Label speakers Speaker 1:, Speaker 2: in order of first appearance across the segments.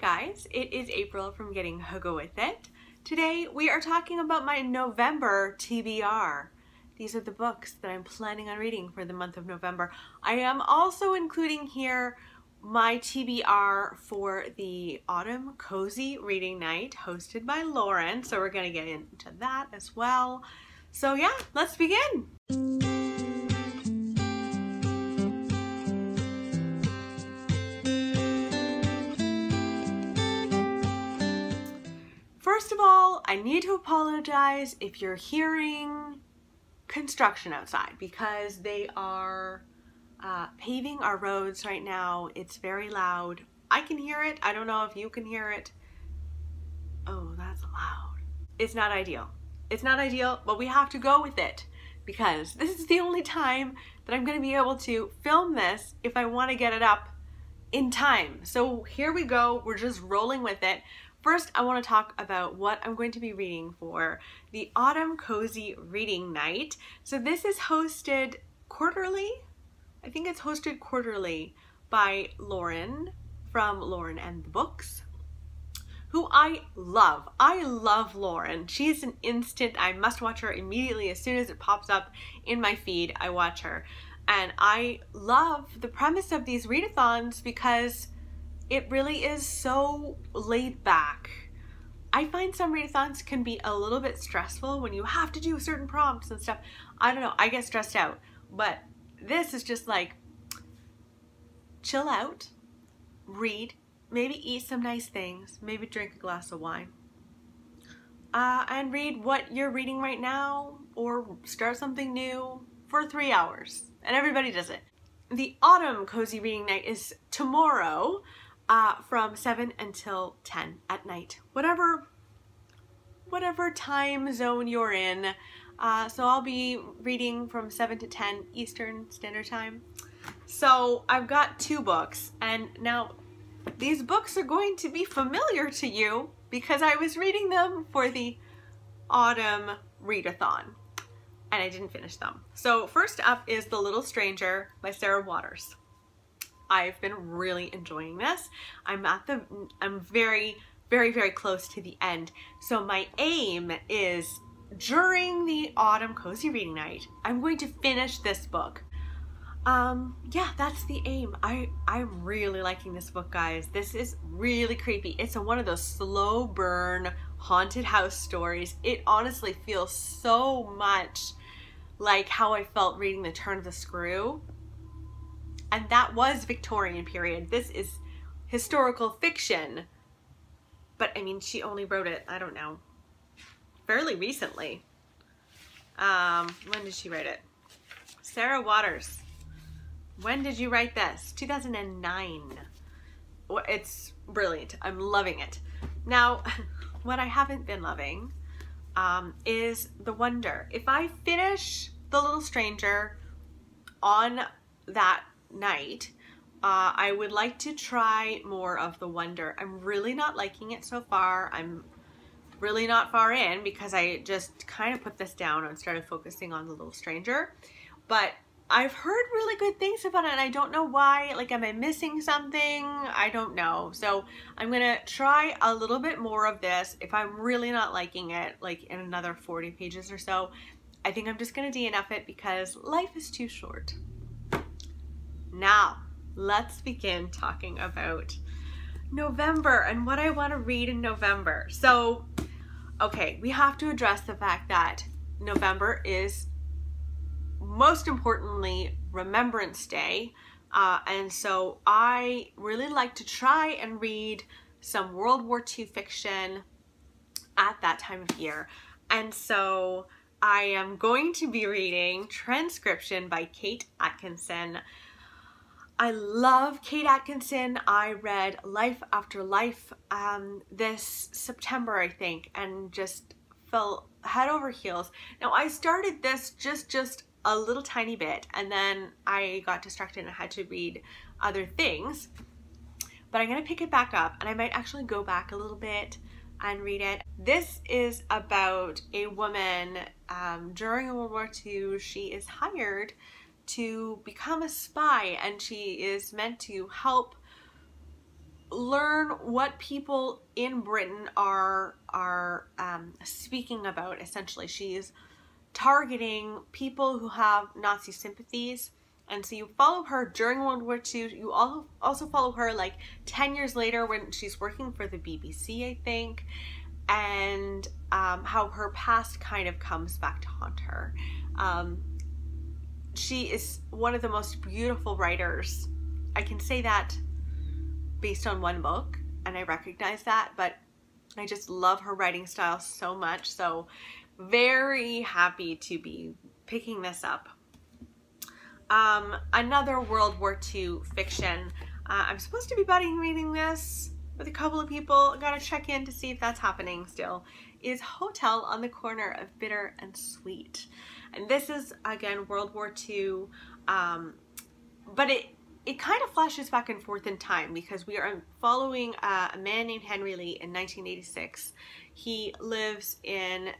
Speaker 1: guys, it is April from Getting Hugga With It. Today we are talking about my November TBR. These are the books that I'm planning on reading for the month of November. I am also including here my TBR for the Autumn Cozy Reading Night hosted by Lauren. So we're going to get into that as well. So yeah, let's begin. First of all, I need to apologize if you're hearing construction outside because they are paving our roads right now. It's very loud. I can hear it. I don't know if you can hear it. Oh, that's loud. It's not ideal. It's not ideal, but we have to go with it because this is the only time that I'm going to be able to film this if I want to get it up in time. So here we go. We're just rolling with it. First, I want to talk about what I'm going to be reading for the Autumn Cozy Reading Night. So this is hosted quarterly. I think it's hosted quarterly by Lauren from Lauren and the Books, who I love. I love Lauren. She's an instant. I must watch her immediately. As soon as it pops up in my feed, I watch her. And I love the premise of these readathons because it really is so laid back. I find some readathons can be a little bit stressful when you have to do certain prompts and stuff. I don't know, I get stressed out. But this is just like, chill out, read, maybe eat some nice things, maybe drink a glass of wine, and read what you're reading right now or start something new for 3 hours. And everybody does it. The Autumn Cozy Reading Night is tomorrow. From 7 until 10 at night, whatever time zone you're in. So I'll be reading from 7 to 10 Eastern Standard Time. So I've got 2 books, and now these books are going to be familiar to you because I was reading them for the Autumn Readathon, and I didn't finish them. So first up is The Little Stranger by Sarah Waters. I've been really enjoying this. I'm very, very, very close to the end. So my aim is during the Autumn Cozy Reading Night, I'm going to finish this book. Yeah, that's the aim. I'm really liking this book, guys. This is really creepy. It's one of those slow burn haunted house stories. It honestly feels so much like how I felt reading The Turn of the Screw. And that was Victorian period. This is historical fiction. But I mean, she only wrote it, I don't know, fairly recently. When did she write it? Sarah Waters. When did you write this? 2009. It's brilliant. I'm loving it. Now, what I haven't been loving is The Wonder. If I finish The Little Stranger on that night, I would like to try more of The Wonder. I'm really not liking it so far. I'm really not far in because I just kind of put this down and started focusing on The Little Stranger. But I've heard really good things about it and I don't know why. Like, am I missing something? I don't know. So I'm gonna try a little bit more of this. If I'm really not liking it, like in another 40 pages or so, I think I'm just gonna DNF it because life is too short. Now, let's begin talking about November and what I want to read in November. So, okay, we have to address the fact that November is most importantly Remembrance Day. And so I really like to try and read some World War II fiction at that time of year. And so I am going to be reading Transcription by Kate Atkinson. I love Kate Atkinson. I read Life After Life this September, I think, and just fell head over heels. Now, I started this just a little tiny bit, and then I got distracted and I had to read other things. But I'm going to pick it back up, and I might actually go back a little bit and read it. This is about a woman during World War II. She is hired to become a spy, and she is meant to help learn what people in Britain are speaking about. Essentially, she's targeting people who have Nazi sympathies. And so you follow her during World War II. You also follow her like 10 years later when she's working for the BBC, I think, and how her past kind of comes back to haunt her. She is one of the most beautiful writers. I can say that based on one book, and I recognize that, but I just love her writing style so much. So very happy to be picking this up. Another World War II fiction. I'm supposed to be reading this with a couple of people. I gotta check in to see if that's happening still. Is Hotel on the Corner of Bitter and Sweet. And this is, again, World War II, but it kind of flashes back and forth in time because we are following a man named Henry Lee in 1986. He lives in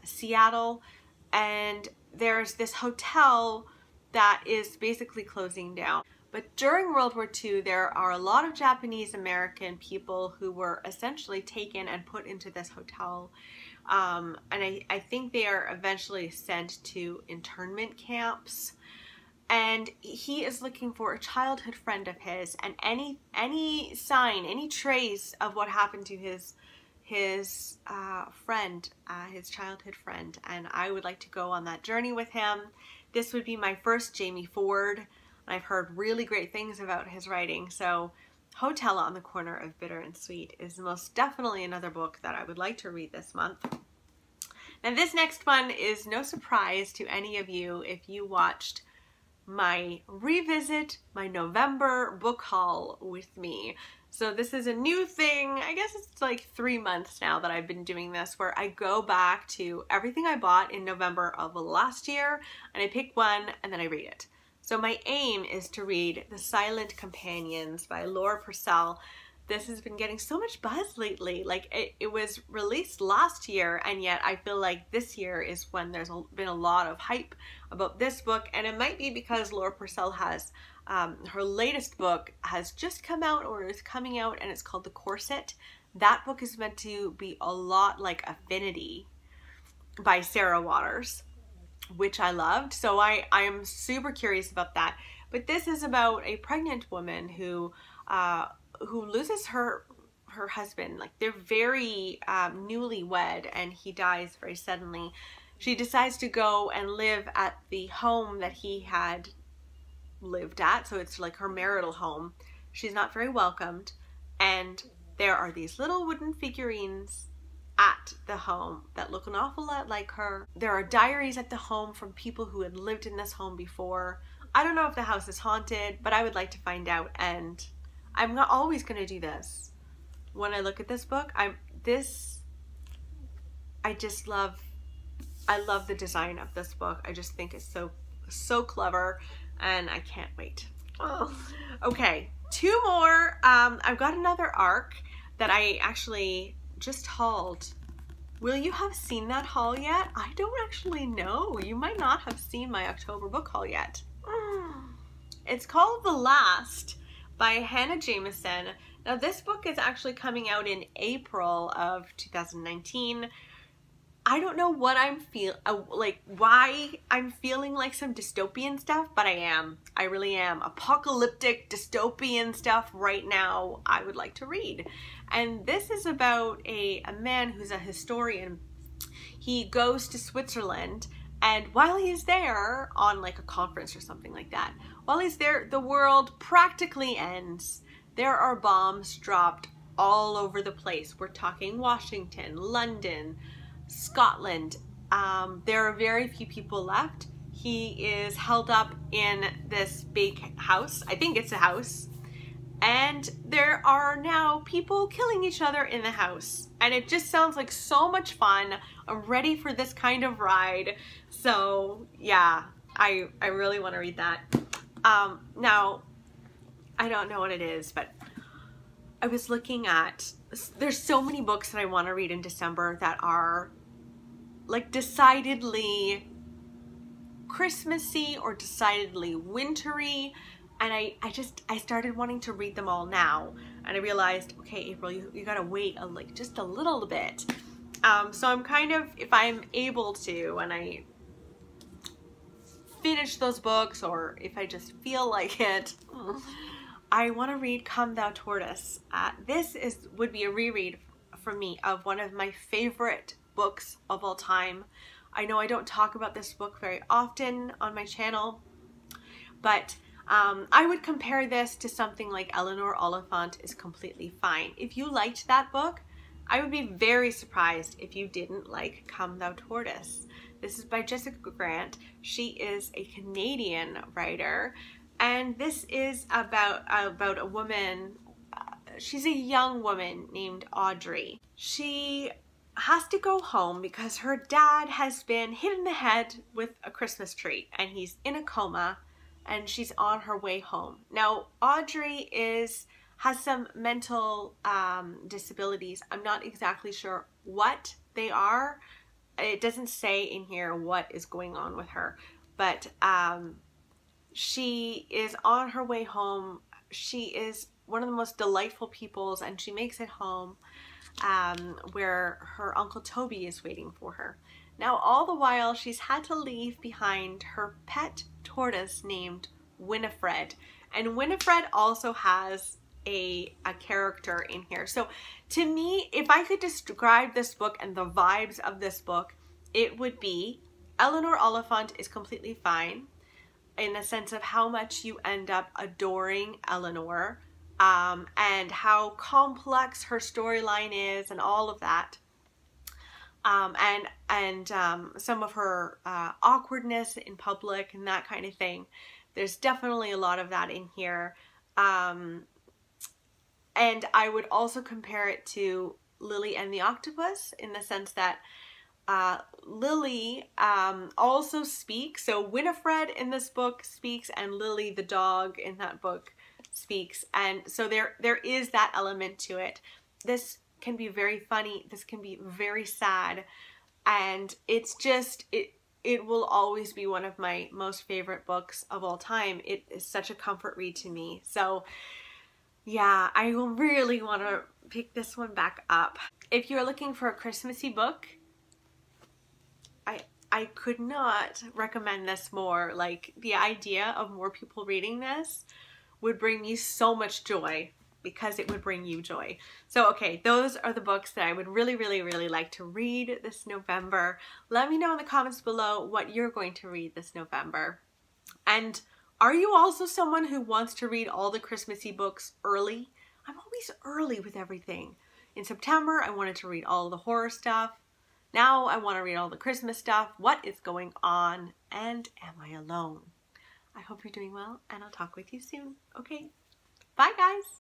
Speaker 1: Seattle, and there's this hotel that is basically closing down. But during World War II, there are a lot of Japanese American people who were essentially taken and put into this hotel. And I think they are eventually sent to internment camps. And he is looking for a childhood friend of his, and any sign, any trace of what happened to his friend, his childhood friend. And I would like to go on that journey with him. This would be my first Jamie Ford. I've heard really great things about his writing, so Hotel on the Corner of Bitter and Sweet is most definitely another book that I would like to read this month. Now this next one is no surprise to any of you if you watched my November book haul with me. So this is a new thing. I guess it's like 3 months now that I've been doing this, where I go back to everything I bought in November of last year and I pick one and then I read it. So my aim is to read The Silent Companions by Laura Purcell. This has been getting so much buzz lately. Like it was released last year, and yet I feel like this year is when there's been a lot of hype about this book. And it might be because Laura Purcell has, her latest book has just come out or is coming out, and it's called The Corset. That book is meant to be a lot like Affinity by Sarah Waters, which I loved. So I am super curious about that. But this is about a pregnant woman who loses her husband. Like they're very newlywed, and he dies very suddenly. She decides to go and live at the home that he had lived at. So it's like her marital home. She's not very welcomed, and there are these little wooden figurines at the home that look an awful lot like her. There are diaries at the home from people who had lived in this home before. I don't know if the house is haunted, but I would like to find out, and I'm not always going to do this. When I look at this book, I love the design of this book. I just think it's so clever, and I can't wait. Oh. Okay, 2 more. I've got another arc that I actually just hauled. Will you have seen that haul yet? I don't actually know. You might not have seen my October book haul yet. It's called The Last by Hannah Jameson. Now this book is actually coming out in April of 2019. I don't know what I'm why I'm feeling like some dystopian stuff, but I am. I really am. Apocalyptic dystopian stuff right now I would like to read. And this is about a man who's a historian. He goes to Switzerland, and while he's there on like a conference or something like that, while he's there, the world practically ends. There are bombs dropped all over the place. We're talking Washington, London, Scotland. There are very few people left. He is held up in this big house. I think it's a house. And there are now people killing each other in the house. And it just sounds like so much fun. I'm ready for this kind of ride. So yeah, I really want to read that. Now, I don't know what it is, but I was looking at, there's so many books that I want to read in December that are like decidedly Christmassy or decidedly wintry, and I started wanting to read them all now. and I realized, okay, April, you gotta wait like just a little bit. So I'm kind of, if I'm able to, and I finish those books, or if I just feel like it, I want to read Come Thou Tortoise. This would be a reread for me of one of my favorite books of all time. I know I don't talk about this book very often on my channel, but I would compare this to something like Eleanor Oliphant is Completely Fine. If you liked that book, I would be very surprised if you didn't like Come Thou Tortoise. This is by Jessica Grant. She is a Canadian writer, and this is about a woman. She's a young woman named Audrey. She has to go home because her dad has been hit in the head with a Christmas tree, and he's in a coma, and she's on her way home. Now, Audrey has some mental disabilities. I'm not exactly sure what they are. It doesn't say in here what is going on with her, but she is on her way home. She is one of the most delightful peoples, and she makes it home where her Uncle Toby is waiting for her. Now, all the while, she's had to leave behind her pet tortoise named Winifred, and Winifred also has a character in here. So to me, if I could describe this book and the vibes of this book, it would be Eleanor Oliphant is Completely Fine, in the sense of how much you end up adoring Eleanor, and how complex her storyline is and all of that. And some of her awkwardness in public and that kind of thing. There's definitely a lot of that in here. And I would also compare it to Lily and the Octopus, in the sense that Lily also speaks. So Winifred in this book speaks, and Lily the dog in that book speaks. And so there is that element to it. This can be very funny. This can be very sad. And it's just, it will always be one of my most favorite books of all time. It is such a comfort read to me. So yeah, I will really want to pick this one back up. If you're looking for a Christmassy book, I could not recommend this more. Like, the idea of more people reading this would bring me so much joy, because it would bring you joy. So okay, those are the books that I would really, really, really like to read this November. Let me know in the comments below what you're going to read this November. And are you also someone who wants to read all the Christmassy books early? I'm always early with everything. In September, I wanted to read all the horror stuff. Now I want to read all the Christmas stuff. What is going on? And am I alone? I hope you're doing well, and I'll talk with you soon. Okay, bye guys.